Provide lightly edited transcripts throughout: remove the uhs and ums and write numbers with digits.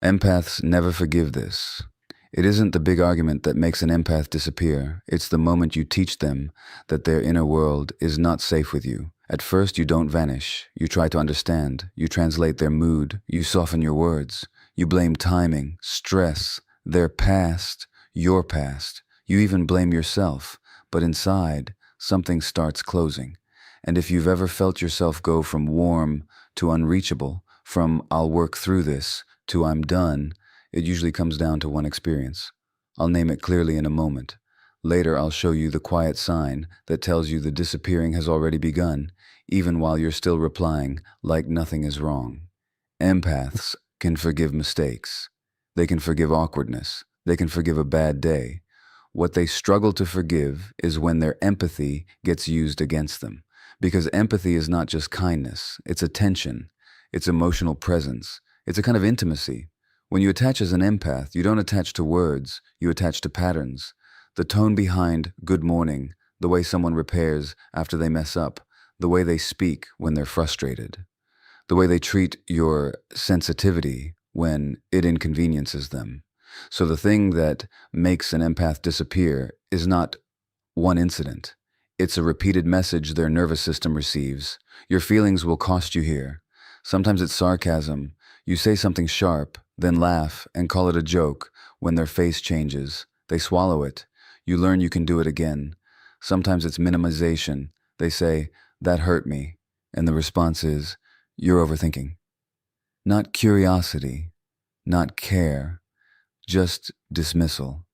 Empaths never forgive this. It isn't the big argument that makes an empath disappear. It's the moment you teach them that their inner world is not safe with you. At first, you don't vanish. You try to understand. You translate their mood. You soften your words. You blame timing, stress, their past, your past. You even blame yourself. But inside, something starts closing. And if you've ever felt yourself go from warm to unreachable, from I'll work through this to I'm done, it usually comes down to one experience. I'll name it clearly in a moment. Later, I'll show you the quiet sign that tells you the disappearing has already begun, even while you're still replying like nothing is wrong. Empaths can forgive mistakes. They can forgive awkwardness. They can forgive a bad day. What they struggle to forgive is when their empathy gets used against them. Because empathy is not just kindness, it's attention, it's emotional presence, it's a kind of intimacy. When you attach as an empath, you don't attach to words, you attach to patterns. The tone behind good morning, the way someone repairs after they mess up, the way they speak when they're frustrated, the way they treat your sensitivity when it inconveniences them. So the thing that makes an empath disappear is not one incident. It's a repeated message their nervous system receives. Your feelings will cost you here. Sometimes it's sarcasm. You say something sharp, then laugh and call it a joke. When their face changes, they swallow it. You learn you can do it again. Sometimes it's minimization. They say, "That hurt me." And the response is, "You're overthinking." Not curiosity, not care, just dismissal.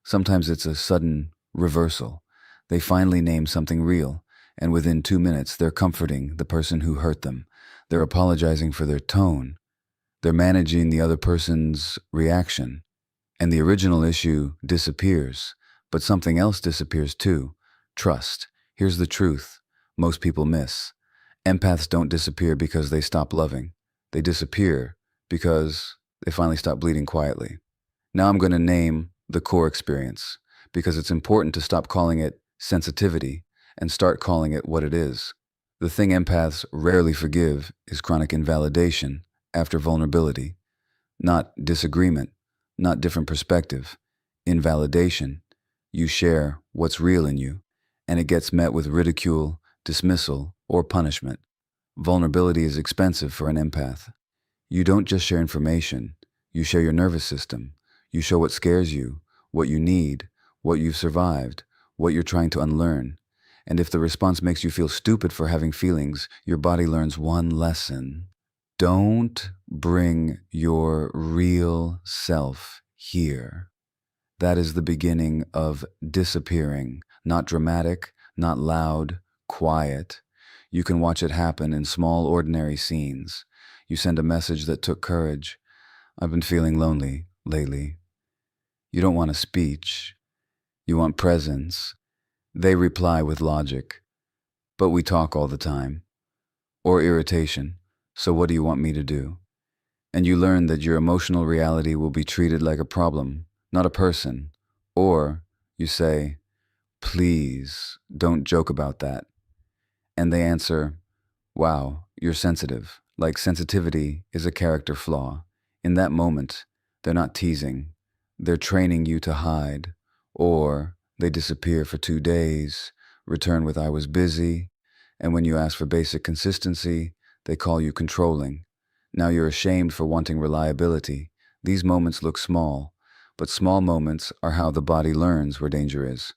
Sometimes it's a sudden reversal. They finally name something real, and within 2 minutes they're comforting the person who hurt them. They're apologizing for their tone. They're managing the other person's reaction. And the original issue disappears, but something else disappears too. Trust. Here's the truth most people miss. Empaths don't disappear because they stop loving. They disappear because they finally stop bleeding quietly. Now I'm going to name the core experience because it's important to stop calling it sensitivity and start calling it what it is. The thing empaths rarely forgive is chronic invalidation after vulnerability, not disagreement, not different perspective. Invalidation. You share what's real in you, and it gets met with ridicule, dismissal, or punishment. Vulnerability is expensive for an empath. You don't just share information, you share your nervous system. You show what scares you, what you need, what you've survived, what you're trying to unlearn. And if the response makes you feel stupid for having feelings, your body learns one lesson. Don't bring your real self here. That is the beginning of disappearing. Not dramatic, not loud, quiet. You can watch it happen in small, ordinary scenes. You send a message that took courage. "I've been feeling lonely lately." You don't want a speech. You want presence. They reply with logic. "But we talk all the time." Or irritation. "So what do you want me to do?" And you learn that your emotional reality will be treated like a problem, not a person. Or you say, "Please, don't joke about that." And they answer, "Wow, you're sensitive." Like sensitivity is a character flaw. In that moment, they're not teasing. They're training you to hide. Or they disappear for 2 days, return with "I was busy," and when you ask for basic consistency, they call you controlling. Now you're ashamed for wanting reliability. These moments look small, but small moments are how the body learns where danger is.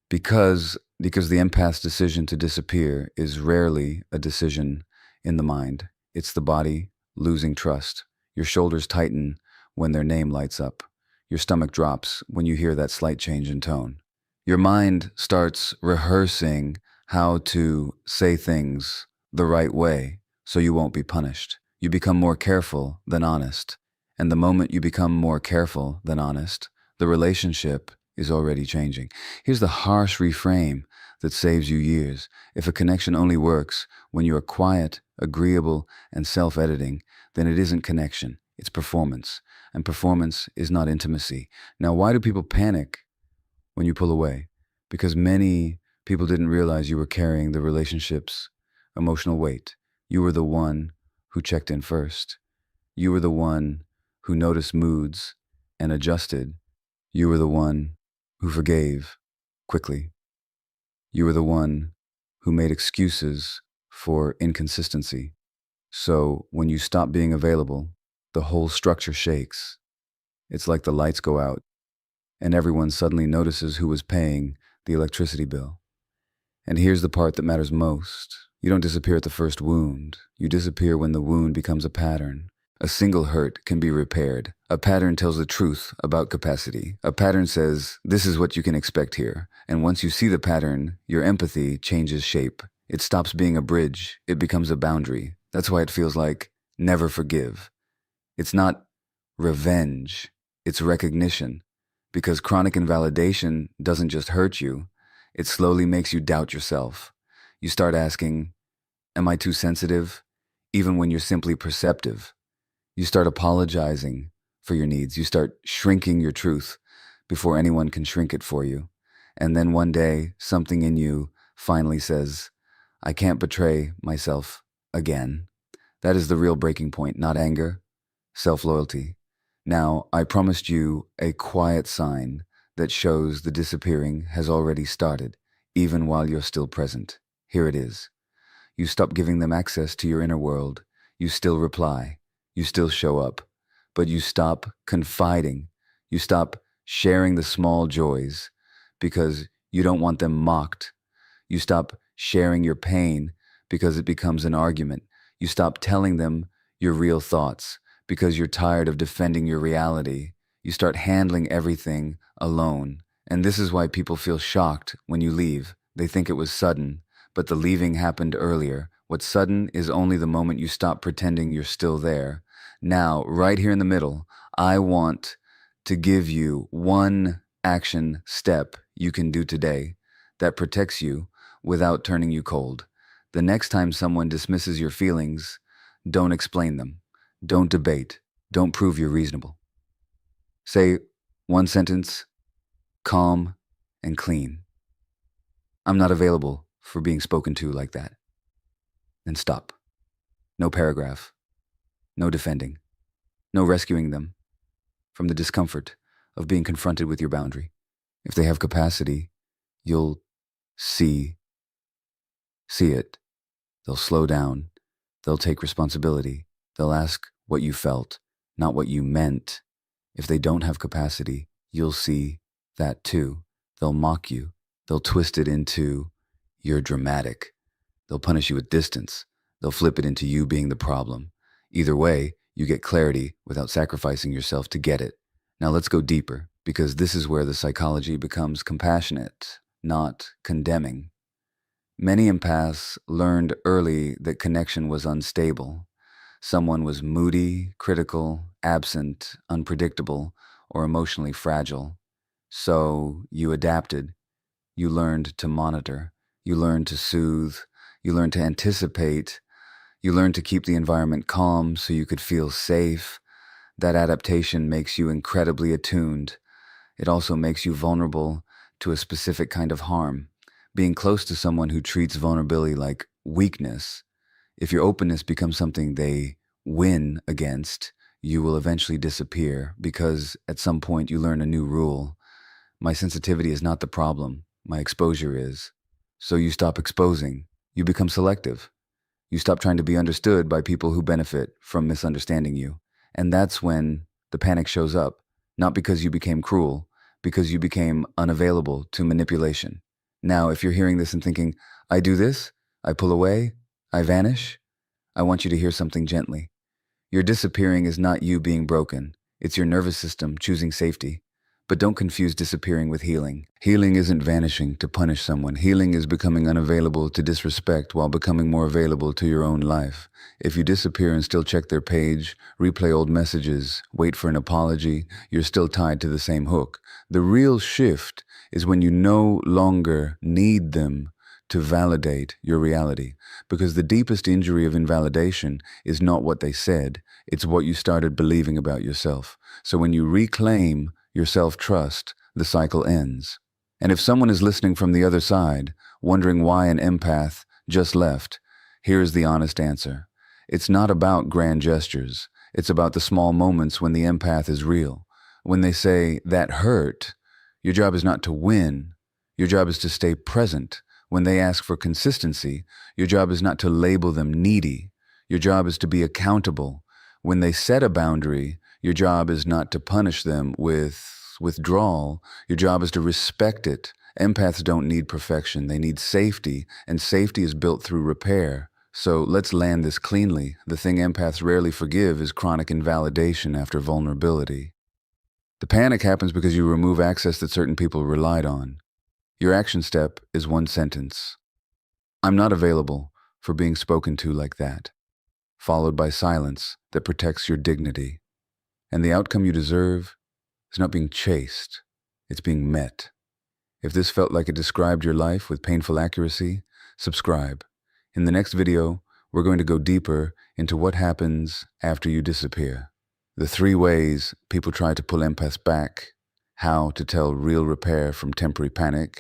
Because the empath's decision to disappear is rarely a decision in the mind. It's the body losing trust. Your shoulders tighten when their name lights up. Your stomach drops when you hear that slight change in tone. Your mind starts rehearsing how to say things the right way so you won't be punished. You become more careful than honest. And the moment you become more careful than honest, the relationship is already changing. Here's the harsh reframe that saves you years. If a connection only works when you are quiet, agreeable, and self-editing, then it isn't connection, it's performance. And performance is not intimacy. Now, why do people panic when you pull away? Because many people didn't realize you were carrying the relationship's emotional weight. You were the one who checked in first. You were the one who noticed moods and adjusted. You were the one who forgave quickly. You were the one who made excuses for inconsistency. So when you stop being available, the whole structure shakes. It's like the lights go out and everyone suddenly notices who was paying the electricity bill. And here's the part that matters most. You don't disappear at the first wound. You disappear when the wound becomes a pattern. A single hurt can be repaired. A pattern tells the truth about capacity. A pattern says, this is what you can expect here. And once you see the pattern, your empathy changes shape. It stops being a bridge. It becomes a boundary. That's why it feels like never forgive. It's not revenge. It's recognition. Because chronic invalidation doesn't just hurt you. It slowly makes you doubt yourself. You start asking, am I too sensitive? Even when you're simply perceptive. You start apologizing for your needs. You start shrinking your truth before anyone can shrink it for you. And then one day, something in you finally says, I can't betray myself again. That is the real breaking point, not anger, self-loyalty. Now, I promised you a quiet sign that shows the disappearing has already started, even while you're still present. Here it is. You stop giving them access to your inner world. You still reply. You still show up, but you stop confiding. You stop sharing the small joys because you don't want them mocked. You stop sharing your pain because it becomes an argument. You stop telling them your real thoughts because you're tired of defending your reality. You start handling everything alone. And this is why people feel shocked when you leave. They think it was sudden, but the leaving happened earlier. What's sudden is only the moment you stop pretending you're still there. Now, right here in the middle, I want to give you one action step you can do today that protects you without turning you cold. The next time someone dismisses your feelings, don't explain them. Don't debate. Don't prove you're reasonable. Say one sentence, calm and clean. I'm not available for being spoken to like that. Then stop. No paragraph. No defending. No rescuing them from the discomfort of being confronted with your boundary. If they have capacity, you'll see it. They'll slow down. They'll take responsibility. They'll ask what you felt, not what you meant. If they don't have capacity, you'll see that too. They'll mock you. They'll twist it into you're dramatic. They'll punish you with distance. They'll flip it into you being the problem. Either way, you get clarity without sacrificing yourself to get it. Now let's go deeper, because this is where the psychology becomes compassionate, not condemning. Many empaths learned early that connection was unstable. Someone was moody, critical, absent, unpredictable, or emotionally fragile. So you adapted. You learned to monitor. You learned to soothe. You learned to anticipate. You learned to keep the environment calm so you could feel safe. That adaptation makes you incredibly attuned. It also makes you vulnerable to a specific kind of harm. Being close to someone who treats vulnerability like weakness, if your openness becomes something they win against, you will eventually disappear because at some point you learn a new rule. My sensitivity is not the problem. My exposure is. So you stop exposing. You become selective. You stop trying to be understood by people who benefit from misunderstanding you. And that's when the panic shows up, not because you became cruel, because you became unavailable to manipulation. Now, if you're hearing this and thinking, I do this, I pull away, I vanish, I want you to hear something gently. Your disappearing is not you being broken. It's your nervous system choosing safety. But don't confuse disappearing with healing. Healing isn't vanishing to punish someone. Healing is becoming unavailable to disrespect while becoming more available to your own life. If you disappear and still check their page, replay old messages, wait for an apology, you're still tied to the same hook. The real shift is when you no longer need them to validate your reality. Because the deepest injury of invalidation is not what they said, it's what you started believing about yourself. So when you reclaim your self-trust, the cycle ends. And if someone is listening from the other side, wondering why an empath just left, here is the honest answer. It's not about grand gestures. It's about the small moments when the empath is real. When they say, that hurt, your job is not to win. Your job is to stay present. When they ask for consistency, your job is not to label them needy. Your job is to be accountable. When they set a boundary, your job is not to punish them with withdrawal. Your job is to respect it. Empaths don't need perfection. They need safety, and safety is built through repair. So let's land this cleanly. The thing empaths rarely forgive is chronic invalidation after vulnerability. The panic happens because you remove access that certain people relied on. Your action step is one sentence. I'm not available for being spoken to like that, followed by silence that protects your dignity. And the outcome you deserve is not being chased, it's being met. If this felt like it described your life with painful accuracy, subscribe. In the next video, we're going to go deeper into what happens after you disappear. The 3 ways people try to pull empaths back, how to tell real repair from temporary panic,